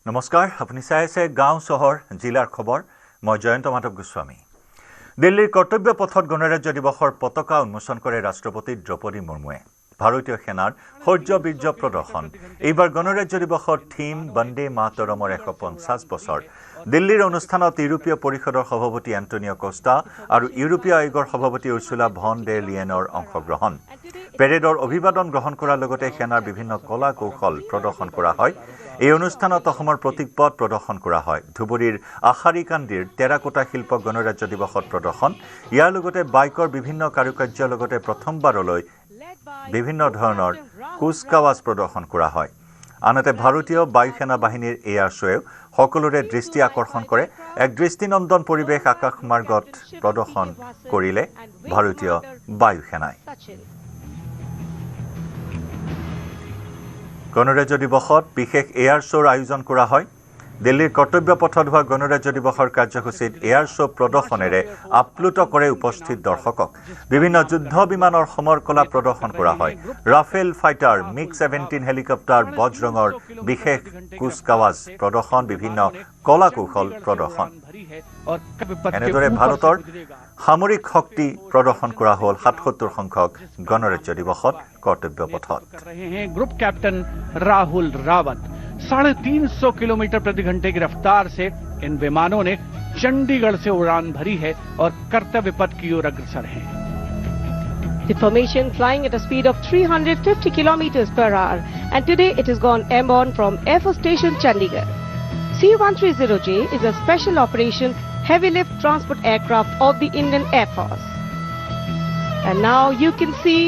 নমস্কাৰ আপুনি চাই আছে গাঁও চহৰ জিলাৰ খবৰ মই জয়ন্ত মাধৱ গোস্বামী দিল্লীৰ কৰ্তব্য পথত গণৰাজ্য দিৱসৰ পতাকা উন্মোচন কৰে ৰাষ্ট্ৰপতি দ্ৰৌপদী মুৰ্মুৱে ভাৰতীয় সেনাৰ শৌৰ্য বীৰ্য প্ৰদৰ্শন এইবাৰ গণৰাজ্য দিৱসৰ থিম বন্দে মাতৰমৰ 150 বছৰ দিল্লীৰ অনুষ্ঠানত ইউৰোপীয় পৰিষদৰ সভাপতি এন্টনিও কোষ্টা আৰু ইউৰোপীয় আয়োগৰ সভাপতি উৰ্চুলা ভন ডেৰ লিয়েনৰ অংশগ্ৰহণ পেৰেডৰ অভিবাদন গ্ৰহণ কৰাৰ লগতে সেনাৰ বিভিন্ন কলা কৌশল প্ৰদৰ্শন কৰা হয় এই অনুষ্ঠানত অসমৰ প্ৰতীকপট প্ৰদৰ্শন কৰা হয় ধুবুৰীৰ আখাৰী কান্দিৰ টেৰাকোটা শিল্প গণৰাজ্য দিৱসত প্ৰদৰ্শন ইয়াৰ লগতে বাইকৰ বিভিন্ন কাৰুকাৰ্যৰ লগতে প্ৰথমবাৰলৈ বিভিন্ন ধৰণৰ কুচকাৱাজ প্ৰদৰ্শন কৰা হয় আনহাতে ভাৰতীয় বায়ুসেনা বাহিনীৰ এয়াৰ শ্ব' সকলোৰে দৃষ্টি আকৰ্ষণ কৰে এক দৃষ্টিনন্দন পৰিৱেশ আকাশমাৰ্গত প্ৰদৰ্শন কৰিলে ভাৰতীয় বায়ুসেনাই গণৰাজ্য দিৱসত বিশেষ এয়াৰ শ্ব'ৰ আয়োজন কৰা হয় দিল্লীৰ কৰ্তব্য পথত হোৱা গণৰাজ্য দিৱসৰ কাৰ্যসূচীত এয়াৰ শ্ব' প্ৰদৰ্শনেৰে আপ্লুত কৰে উপস্থিত দৰ্শকক বিভিন্ন যুদ্ধ বিমানৰ সমৰকলা প্ৰদৰ্শন কৰা হয় ৰাফেল ফাইটাৰ মিগ 17 হেলিকপ্টাৰ বজৰঙৰ বিশেষ কুচকাৱাজ প্ৰদৰ্শন বিভিন্ন কলা কৌশল প্ৰদৰ্শন এনেদৰে ভাৰতৰ সামৰিক শক্তি প্ৰদৰ্শন কৰা হ'ল 77 সংখ্যক গণৰাজ্য দিৱসত কৰ্তব্য পথত group captain Rahul Rawat 350 kilometre प्रति घंटे की रफ्तार से इन विमानों ने चंडीगढ़ से उड़ान भरी है और कर्तव्य पथ की ओर अग्रसर हैं। The formation flying at a speed of 350 kilometers per hour, and today it has gone airborne from Air Force Station Chandigarh. C-130J is a special operation heavy lift transport aircraft of the Indian Air Force. And now you can see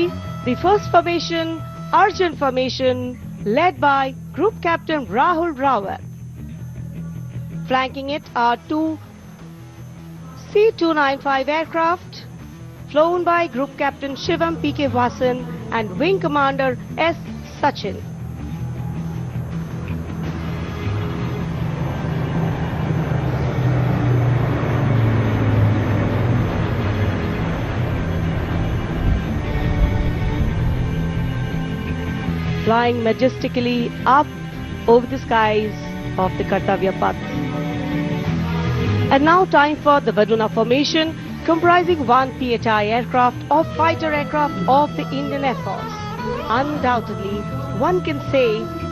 the first formation, Arjun formation, led by Group Captain Rahul Rawat. Flanking it are two C-295 aircraft flown by Group Captain Shivam P.K. Vasan and Wing Commander S. Sachin. Flying majestically up over the skies of the Kartavya Path. And now time for the Varuna formation, comprising one PHI aircraft or fighter aircraft of the Indian Air Force. Undoubtedly, one can say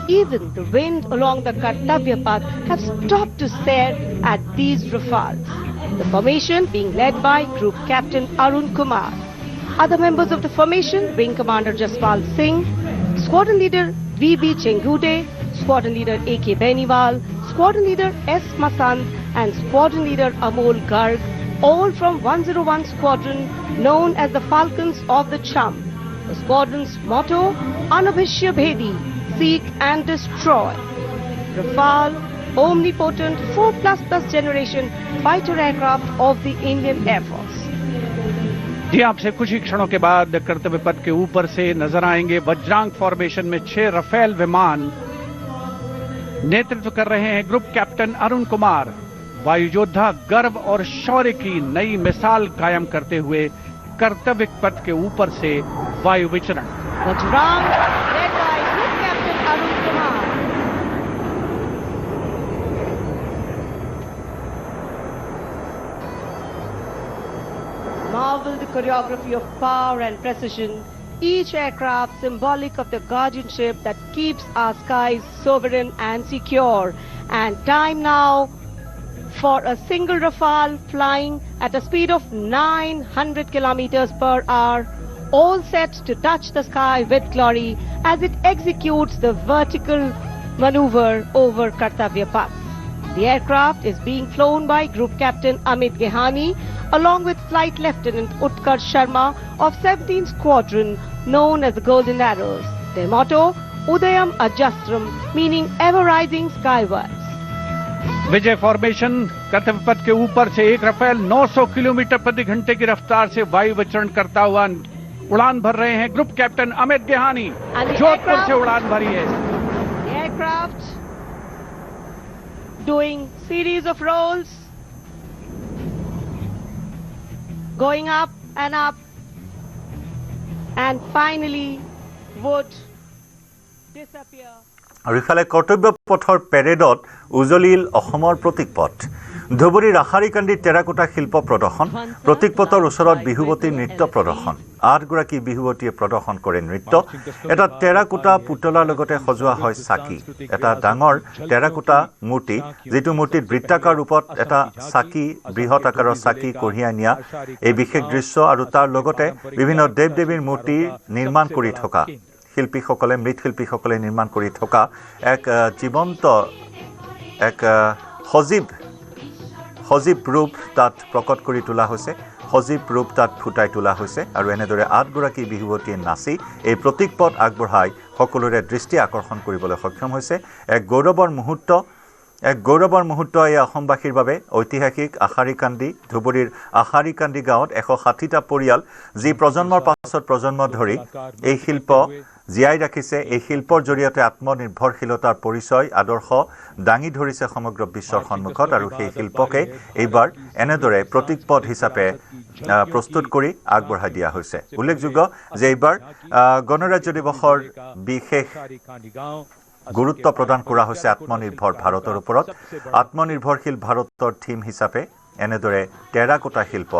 even the wind along the Kartavya Path have stopped to stare at these Rafales. The formation being led by Group Captain Arun Kumar. Other members of the formation, Wing Commander Jaspal Singh, Squadron Leader V.B. Chengude, Squadron Leader A.K. Beniwal, Squadron Leader S. Masant and Squadron Leader Amol Garg, all from 101 Squadron known as the Falcons of the Chum. The squadron's motto, Anubhishya Bhedi, seek and destroy. Rafale, omnipotent 4++ generation fighter aircraft of the Indian Air Force. जी आपसे कुछ ही क्षणों के बाद कर्तव्य पथ के ऊपर से नजर आएंगे वज्रांग फॉर्मेशन में 6 रफेल विमान नेतृत्व कर रहे हैं ग्रुप कैप्टन अरुण कुमार वायु योद्धा गर्व और शौर्य की नई मिसाल कायम करते हुए कर्तव्य पथ के ऊपर से वायु विचरण Vajrang led by Group Captain Arun Kumar. Marvel the choreography of power and precision, each aircraft symbolic of the guardianship that keeps our skies sovereign and secure. And time now for a single Rafale flying at a speed of 900 kilometers per hour, all set to touch the sky with glory as it executes the vertical maneuver over Kartavya Path. The aircraft is being flown by Group Captain Amit Gehani along with Flight Lieutenant Utkarsh Sharma of 17th Squadron known as the Golden Arrows. Their motto, Udayam Ajastram, meaning ever rising skywards. Vijay formation कर्तव्य पथ के ऊपर से एक Rafale 900 kilometre प्रति घंटे की रफ्तार से वायु विचरण करता हुआ उड़ान भर रहे हैं ग्रुप कैप्टन अमित गेहानी जोधपुर से उड़ान भरी है The aircraft doing series of rolls, going up, and finally would disappear. আৰু ইফালে কৰ্তব্য পথৰ পেৰেডত উজলিল অসমৰ প্ৰতীক পথ ধুবুৰীৰ আশাৰীকান্দিৰ টেৰাকোটা শিল্প প্ৰদৰ্শন প্ৰতীক পথৰ ওচৰত বিহুৱতীৰ নৃত্য প্ৰদৰ্শন 8গৰাকী বিহুৱতীয়ে প্ৰদৰ্শন কৰে নৃত্য এটা টেৰাকোটা পুতলাৰ লগতে সজোৱা হয় চাকি এটা ডাঙৰ টেৰাকোটা মূৰ্তি যেটো মূৰ্তিত বৃত্তাকাৰ ৰূপত এটা চাকি বৃহৎ আকাৰৰ চাকি কঢ়িয়াই নিয়া এই বিশেষ দৃশ্য আৰু তাৰ লগতে বিভিন্ন দেৱ-দেৱীৰ মূৰ্তি নিৰ্মাণ কৰি থকা শিল্পীসকলে মৃৎশিল্পীসকলে নিৰ্মাণ কৰি থকা এক জীৱন্ত এক সজীৱ ৰূপ তাত প্ৰকট কৰি তোলা হৈছে সজীৱ ৰূপ তাত ফুটাই তোলা হৈছে আৰু এনেদৰে 8গৰাকী বিহুৱতীয়ে নাচি এই প্ৰতীক পথ আগবঢ়াই সকলোৰে দৃষ্টি আকৰ্ষণ কৰিবলৈ সক্ষম হৈছে এক গৌৰৱৰ মুহূৰ্ত এই অসমবাসীৰ বাবে ঐতিহাসিক আশাৰীকান্দি ধুবুৰীৰ আশাৰীকান্দি গাঁৱত 160টা পৰিয়াল যি প্ৰজন্মৰ পাছত প্ৰজন্ম ধৰি এই শিল্প জীয়াই ৰাখিছে এই শিল্পৰ জৰিয়তে আত্মনিৰ্ভৰশীলতাৰ পৰিচয় আদৰ্শ দাঙি ধৰিছে সমগ্ৰ বিশ্বৰ সন্মুখত আৰু সেই শিল্পকে এইবাৰ এনেদৰে প্ৰতীক পথ হিচাপে প্ৰস্তুত কৰি আগবঢ়াই দিয়া হৈছে উল্লেখযোগ্য যে এইবাৰ গণৰাজ্য দিৱসৰ বিশেষ গুৰুত্ব প্ৰদান কৰা হৈছে আত্মনিৰ্ভৰ ভাৰতৰ ওপৰত আত্মনিৰ্ভৰশীল ভাৰতৰ থিম হিচাপে এনেদৰে টেৰাকোটা শিল্প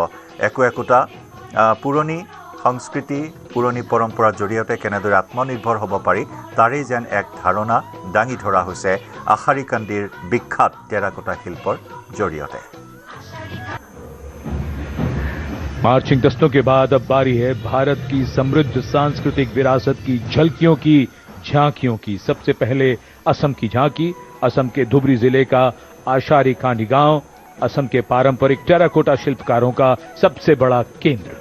একোটা পুৰণি সংস্কৃতি পুৰণি পৰম্পৰাৰ জৰিয়তে কেনেদৰে আত্মনিৰ্ভৰ হ'ব পাৰি তাৰেই যেন এক ধাৰণা দাঙি ধৰা হৈছে আশাৰীকান্দিৰ বিখ্যাত টেৰাকোটা শিল্পৰ জৰিয়তে मार्चिंग दस्तों के बाद अब बारी है भारत की समृद्ध सांस्कृतिक विरासत की झलकियों की झांकियों की सबसे पहले असम की झांकी असम के धुबरी जिले का आशारीकांडी गांव असम के पारंपरिक टेराकोटा शिल्पकारों का सबसे बड़ा केंद्र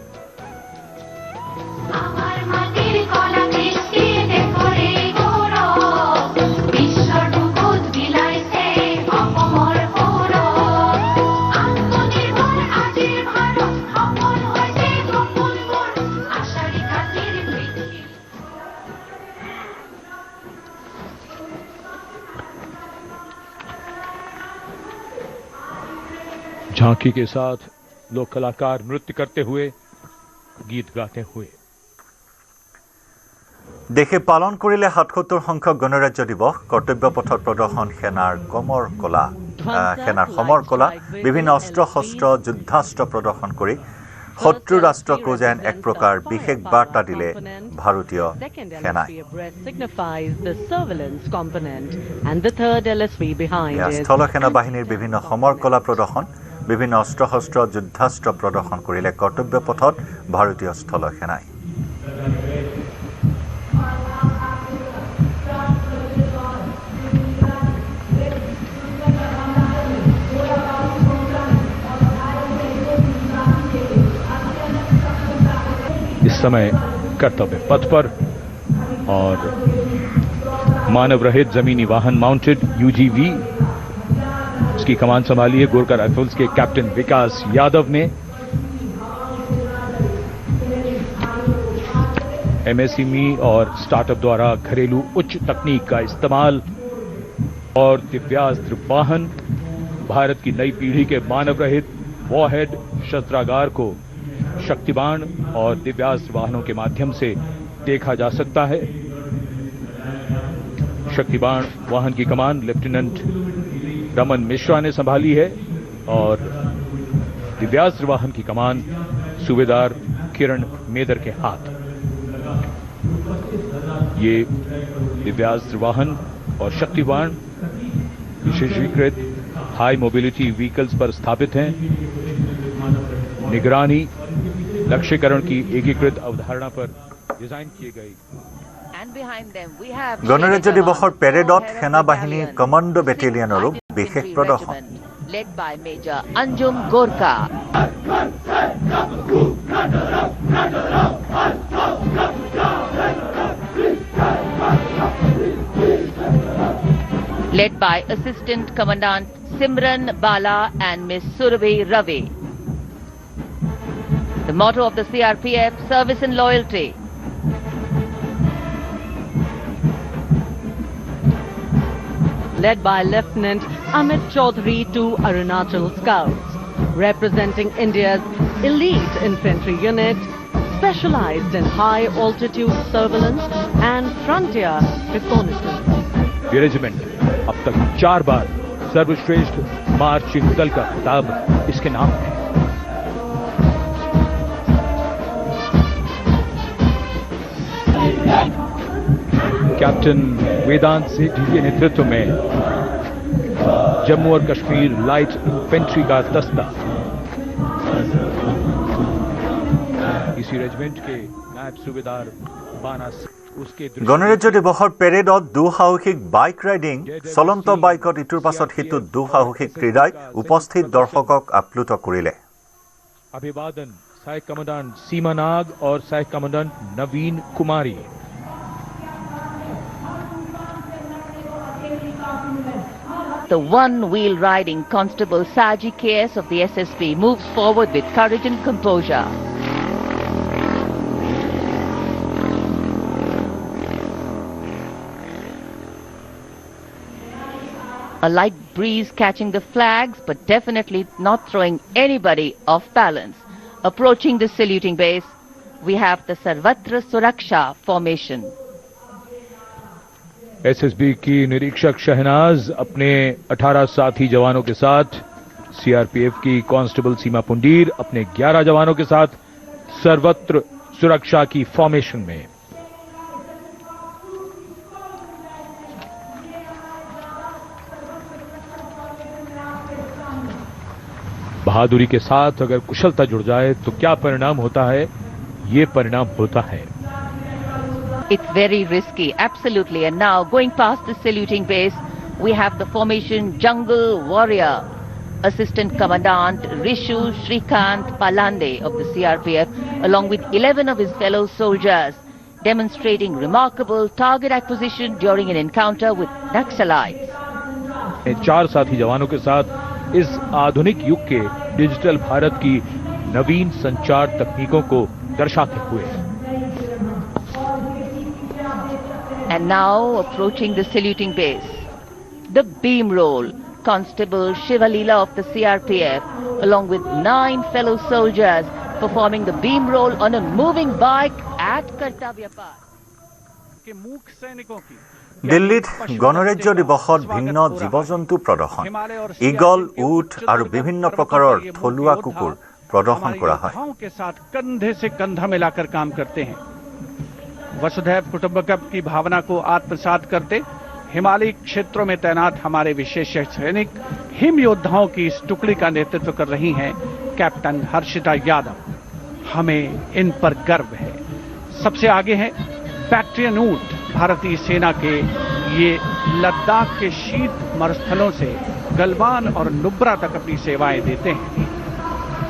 झांकी के साथ लोक कलाकार नृत्य करते हुए गीत गाते हुए देशे पालन करिले 77 संख्यक गणराज्य दिवस कर्तव्य पथत प्रदर्शन सेनार सমৰ কলা বিভিন্ন অস্ত্ৰ শস্ত্ৰ যুদ্ধাস্ত্ৰ প্ৰদৰ্শন কৰি শত্ৰু ৰাষ্ট্ৰক যেন এক প্ৰকাৰ বিশেষ বাৰ্তা দিলে ভাৰতীয় সেনাই স্থল সেনা বাহিনীৰ বিভিন্ন সমৰ কলা প্ৰদৰ্শন বিভিন্ন অস্ত্ৰ শস্ত্ৰ যুদ্ধাস্ত্ৰ প্ৰদৰ্শন কৰিলে কৰ্তব্য পথত ভাৰতীয় স্থল সেনাই इस समय कर्तव्य पथ पर और मानव रहित जमीनी वाहन माउंटेड UGV इसकी कमान संभाली है गोरखा राइफल्स के कैप्टन विकास यादव ने MSME और स्टार्टअप द्वारा घरेलू उच्च तकनीक का इस्तेमाल और दिव्यास्त्र वाहन भारत की नई पीढ़ी के मानव रहित वॉरहेड शस्त्रागार को शक्तिबाण और दिव्यास्त्र वाहनों के माध्यम से देखा जा सकता है शक्तिबाण वाहन की कमान लेफ्टिनेंट रमन मिश्रा ने संभाली है और दिव्यास्त्र वाहन की कमान सूबेदार किरण मेदर के हाथ ये दिव्यास्त्र वाहन और शक्तिबाण विशेषीकृत हाई मोबिलिटी व्हीकल्स पर स्थापित हैं निगरानी लक्ष्यकरण की एकीकृत अवधारणा पर डिजाइन किए गए गणराज्य दिवसर पेरेडत सेना बाहिनी कमांडो बेटेलियनरो विशेष प्रदर्शन led by Major Anjum Gorka. Led by Assistant Commandant Simran Bala and Miss Surabhi Ravi. The motto of the CRPF, service and loyalty. Led by Lieutenant Amit Chaudhary to Arunachal Scouts, representing India's elite infantry unit, specialized in high altitude surveillance and frontier reconnaissance. ये regiment अब तक 4 बार सर्वश्रेष्ठ marching दल का खिताब इसके नाम है। कैप्टन वेदांत सेठी के नेतृत्व में जम्मू और कश्मीर लाइट इन्फेंट्री का दस्ता इसी रेजिमेंट के नायब सूबेदार बाना उसके গণৰাজ্য দিৱসৰ পেৰেডত দুঃসাহসিক বাইক ৰাইডিং চলন্ত বাইকত ইটোৰ পাছত সিটো দুঃসাহসিক ক্ৰীড়াই উপস্থিত দৰ্শকক আপ্লুত কৰিলে। अभिवादन सहायक कमांडेंट सीमा नाग और सहायक commandant Naveen Kumari. The one-wheel riding Constable Saji KS of the SSP moves forward with courage and composure. A light breeze catching the flags, but definitely not throwing anybody off balance. Approaching the saluting base, we have the Sarvatra Suraksha formation. SSB की निरीक्षक शहनाज अपने 18 साथी जवानों के साथ, CRPF की constable सीमा पुंडीर अपने 11 जवानों के साथ सर्वत्र सुरक्षा की फॉर्मेशन में। बहादुरी के साथ अगर कुशलता जुड़ जाए तो क्या परिणाम होता है, ये परिणाम होता है। It's very risky, absolutely. And now, going past the saluting base, we have the formation Jungle Warrior. Assistant Commandant Rishu Shrikant Palande of the CRPF, along with 11 of his fellow soldiers, demonstrating remarkable target acquisition during an encounter with Naxalites. 4 साथी जवानों के साथ इस आधुनिक युग के digital Bharat की नवीन संचार तकनीकों को दर्शाते हुए। And now, approaching the saluting base, the beam roll, Constable Shivalila of the CRPF, along with 9 fellow soldiers, performing the beam roll on a moving bike at Kartavya Path. দিল্লীত গণৰাজ্য দিৱসত ভিন্ন জীৱ-জন্তু প্ৰদৰ্শন, ঈগল, উট আৰু বিভিন্ন প্ৰকাৰৰ থলুৱা কুকুৰ প্ৰদৰ্শন কৰা হয়। के साथ कंधे से कंधा मिलाकर काम करते हैं। वसुधैव कुटुंबकम की भावना को आत्मसात करते हिमालयी क्षेत्रों में तैनात हमारे विशेष सैनिक हिम योद्धाओं की इस टुकड़ी का नेतृत्व कर रही हैं कैप्टन हर्षिता यादव। हमें इन पर गर्व है। सबसे आगे हैं बैक्ट्रियन ऊंट, भारतीय सेना के ये लद्दाख के शीत मरुस्थलों से गलवान और नुब्रा तक अपनी सेवाएं देते हैं।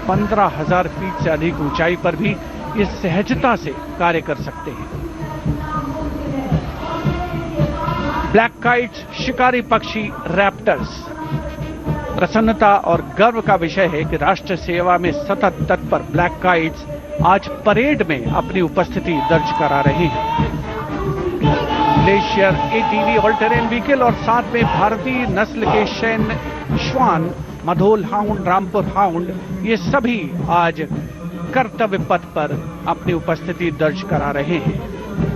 15,000 फीट से अधिक ऊंचाई पर भी ये सहजता से कार्य कर सकते हैं। ब्लैक काइट्स, शिकारी पक्षी रैप्टर्स। प्रसन्नता और गर्व का विषय है कि राष्ट्र सेवा में सतत तत्पर ब्लैक काइट्स आज परेड में अपनी उपस्थिति दर्ज करा रहे हैं। Glacier, ATV all terrain vehicle और साथ में भारतीय नस्ल के शैन श्वान, मधोल हाउंड, रामपुर हाउंड, ये सभी आज कर्तव्य पथ पर अपनी उपस्थिति दर्ज करा रहे हैं।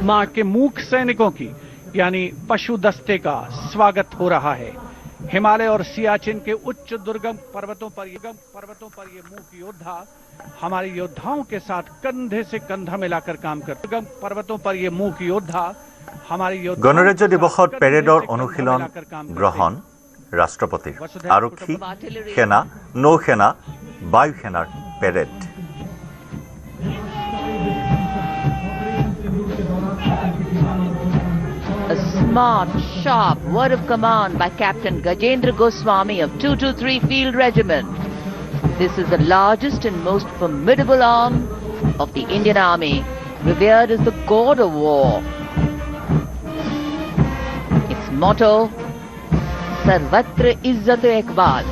मां के मूक सैनिकों की यानी पशु दस्ते का स्वागत हो रहा है। हिमालय और सियाचिन के उच्च दुर्गम पर्वतों पर ये मूक योद्धा हमारे योद्धाओं के साथ कंधे से कंधा मिलाकर काम करते। दुर्गम पर्वतों पर ये मूक योद्धा हमारे গণৰাজ্য দিৱসত পেৰেডৰ অনুশীলন গ্ৰহণ ৰাষ্ট্ৰপতিৰ, আৰক্ষী, সেনা, নৌসেনা, বায়ুসেনাৰ parade. A smart, sharp word of command by Captain Gajendra Goswami of 223 Field Regiment. This is the largest and most formidable arm of the Indian Army, revered as the god of war. Its motto, Sarvatra Izzat-e-Iqbal.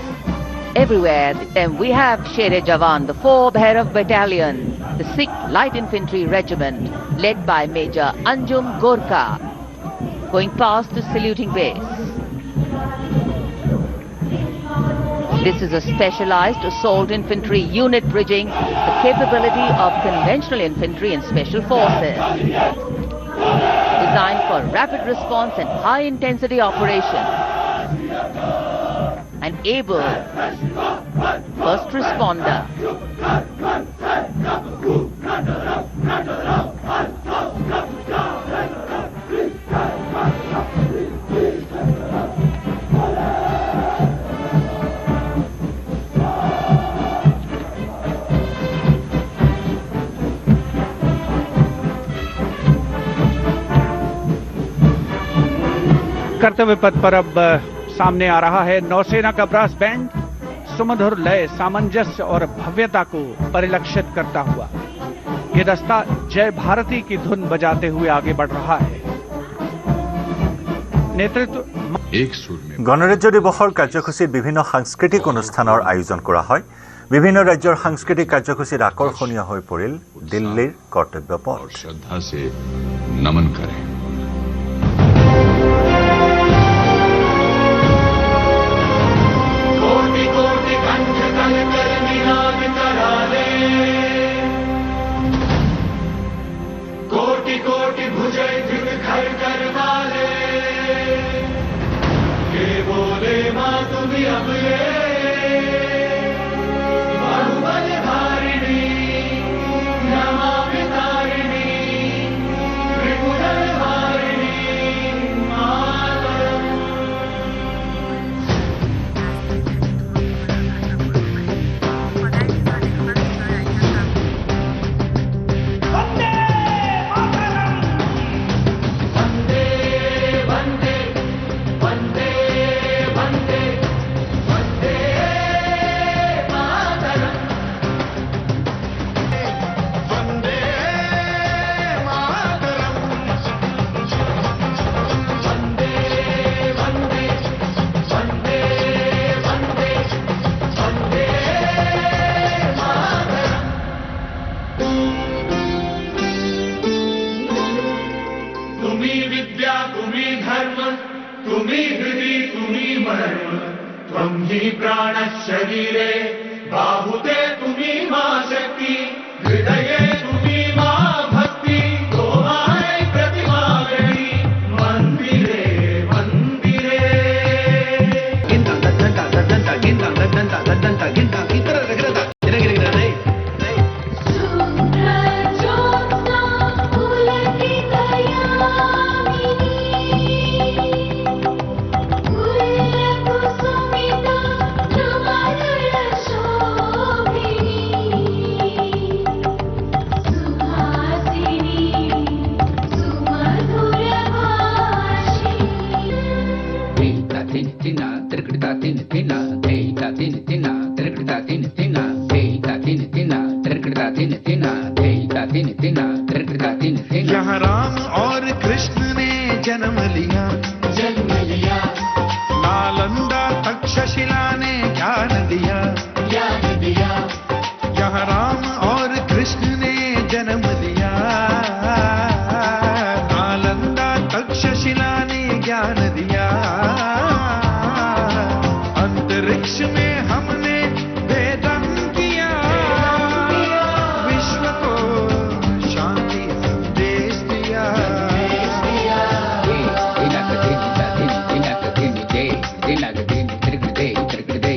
Everywhere, then we have Sher-e Jawan, the 4 Bhairav Battalion, the 6th Light Infantry Regiment, led by Major Anjum Gorkha, going past the saluting base. This is a specialized assault infantry unit bridging the capability of conventional infantry and special forces. Designed for rapid response and high intensity operation. An able first responder. कर्तव्य पथ पर अब सामने आ रहा है नौसेना का brass band, सुमधुर लय, सामंजस्य और भव्यता को परिलक्षित करता हुआ ये दस्ता जय भारती की धुन बजाते हुए आगे बढ़ रहा है। नेतृत्व एक सुर में গণৰাজ্য দিৱসৰ কাৰ্যসূচীত বিভিন্ন সাংস্কৃতিক অনুষ্ঠানৰ আয়োজন কৰা হয়। বিভিন্ন ৰাজ্যৰ সাংস্কৃতিক কাৰ্যসূচীত আকৰ্ষণীয় হৈ পৰিল দিল্লীৰ কৰ্তব্য পথ। और श्रद्धा से नमन करें। कोटि कोटि भुजय धृत घर कर वाले ये बोले माँ तुम्हें अब ये बाहुबल धारिणी नमामि तारिणी त्रिपुर धारिणी मातरम। तुम्ही विद्या तुम्ही धर्म तुम्ही हृदि तुम्ही मर्म त्वं हि प्राणः शरीरे बाहुते तुम्ही मा शक्ति हृदये तुम्ही मा भक्ति गोमाय प्रतिमा गणी मंदिरे मंदिरे। यहाँ राम और कृष्ण ने जन्म लिया नालंदा तक्षशिला ने ज्ञान दिया यहाँ राम और कृष्ण ने जन्म लिया नालंदा तक्षशिला ने ज्ञान दिया अंतरिक्ष में हमने वेदन किया विश्व को शांति संदेश दिया। Din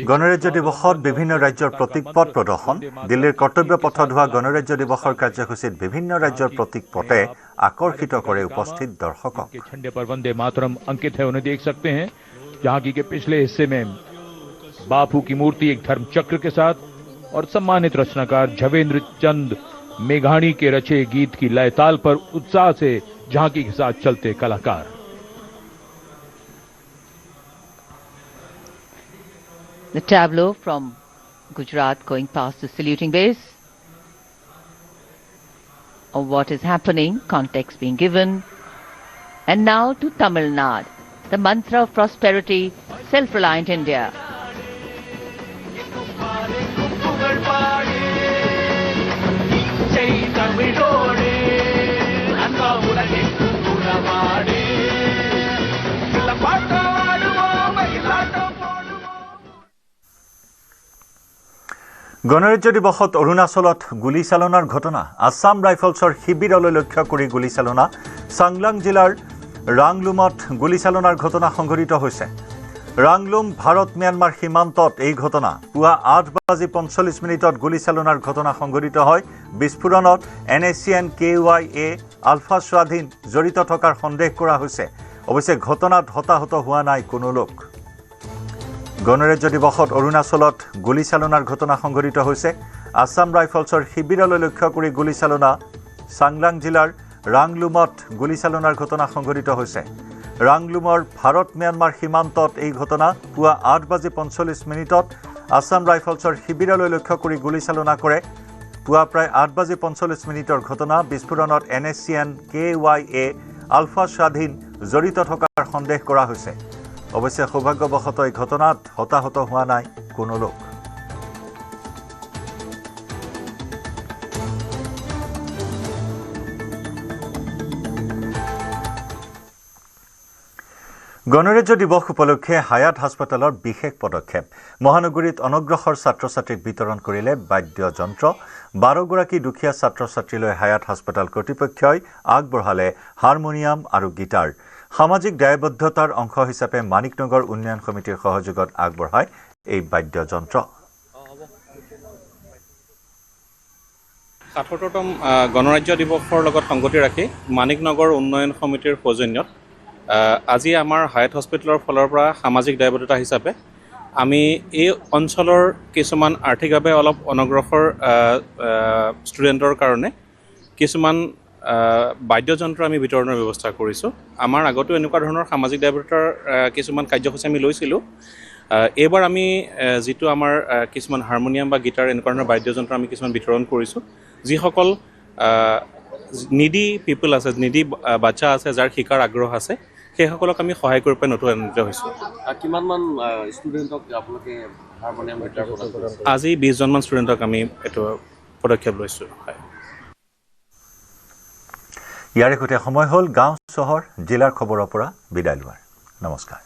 গণৰাজ্য দিৱসত বিভিন্ন ৰাজ্যৰ প্ৰতীক পথ প্ৰদৰ্শন দিল্লীৰ কৰ্তব্য পথত হোৱা গণৰাজ্য দিৱসৰ কাৰ্যসূচীত বিভিন্ন ৰাজ্যৰ প্ৰতীক পথে আকৰ্ষিত কৰে উপস্থিত দৰ্শকক झंडे पर वंदे मातरम अंकित है उन्हें देख सकते हैं झांकी के पिछले हिस्से में बापू की मूर्ति एक धर्म चक्र के साथ और सम्मानित रचनाकार झवेंद्र चंद मेघाणी के रचे गीत की लय ताल पर उत्साह से झांकी के साथ चलते कलाकार The tableau from Gujarat going past the saluting base of what is happening, context being given. And now to Tamil Nadu, the mantra of prosperity, self-reliant India. গণৰাজ্য দিৱসত অৰুণাচলত গুলীচালনাৰ ঘটনা আছাম ৰাইফলছৰ শিবিৰলৈ লক্ষ্য কৰি গুলীচালনা চাংলাং জিলাৰ ৰাংলুমত গুলীচালনাৰ ঘটনা সংঘটিত হৈছে ৰাংলুম ভাৰত ম্যানমাৰ সীমান্তত এই ঘটনা পুৱা 8:45 গুলীচালনাৰ ঘটনা সংঘটিত হয় বিস্ফোৰণত NACN KYA আলফা স্বাধীন জড়িত থকাৰ সন্দেহ কৰা হৈছে অৱশ্যে ঘটনাত হতাহত হোৱা নাই কোনো লোক গণৰাজ্য দিৱসত অৰুণাচলত গুলীচালনাৰ ঘটনা সংঘটিত হৈছে আছাম ৰাইফলছৰ শিবিৰলৈ লক্ষ্য কৰি গুলীচালনা চাংলাং জিলাৰ ৰাংলুমত গুলীচালনাৰ ঘটনা সংঘটিত হৈছে ৰাংলুমৰ ভাৰত ম্যানমাৰ সীমান্তত এই ঘটনা পুৱা 8:45 আছাম ৰাইফলছৰ শিবিৰলৈ লক্ষ্য কৰি গুলীচালনা কৰে পুৱা প্ৰায় 8:45 ঘটনা বিস্ফোৰণত NACN KYA আলফা স্বাধীন জড়িত থকাৰ সন্দেহ কৰা হৈছে অৱশ্যে সৌভাগ্যবশতঃ এই ঘটনাত হতাহত হোৱা নাই কোনো লোক গণৰাজ্য দিৱস উপলক্ষে হায়াত হাস্পতালৰ বিশেষ পদক্ষেপ মহানগৰীত অনগ্ৰসৰ ছাত্ৰ-ছাত্ৰীক বিতৰণ কৰিলে বাদ্যযন্ত্ৰ 12 গৰাকী দুখীয়া ছাত্ৰ-ছাত্ৰীলৈ হায়াত হাস্পতাল কৰ্তৃপক্ষই আগবঢ়ালে হাৰমোনিয়াম আৰু গিটাৰ সামাজিক দায়বদ্ধতাৰ অংশ হিচাপে মানিকনগৰ উন্নয়ন সমিতিৰ সহযোগত আগবঢ়ায় এই বাদ্যযন্ত্ৰ ৭৭তম গণৰাজ্য দিৱসৰ লগত সংগতি ৰাখি মানিকনগৰ উন্নয়ন সমিতিৰ সৌজন্যত আজি আমাৰ হায়াত হস্পিটেলৰ ফালৰ পৰা সামাজিক দায়বদ্ধতা হিচাপে আমি এই অঞ্চলৰ কিছুমান আৰ্থিকভাৱে অলপ অনগ্ৰসৰ ষ্টুডেণ্টৰ কাৰণে কিছুমান বাদ্যযন্ত্ৰ আমি বিতৰণৰ ব্যৱস্থা কৰিছোঁ আমাৰ আগতেও এনেকুৱা ধৰণৰ সামাজিক দায়বদ্ধতাৰ কিছুমান কাৰ্যসূচী আমি লৈছিলোঁ এইবাৰ আমি যিটো আমাৰ কিছুমান হাৰমোনিয়াম বা গিটাৰ এনেকুৱা ধৰণৰ বাদ্যযন্ত্ৰ আমি কিছুমান বিতৰণ কৰিছোঁ যিসকল নিডি পিপল আছে নিডি বাচ্চা আছে যাৰ শিকাৰ আগ্ৰহ আছে সেইসকলক আমি সহায় কৰি পাই নতুন আনন্দিত হৈছোঁ কিমানমান ষ্টুডেণ্টক আপোনালোকে হাৰমোনিয়াম গিটাৰ প্ৰদান কৰিছে আজি 20জনমান ষ্টুডেণ্টক আমি এইটো পদক্ষেপ লৈছোঁ ইয়াৰে সৈতে সময় হ'ল গাঁও চহৰ জিলাৰ খবৰৰ পৰা বিদায় লোৱাৰ নমস্কাৰ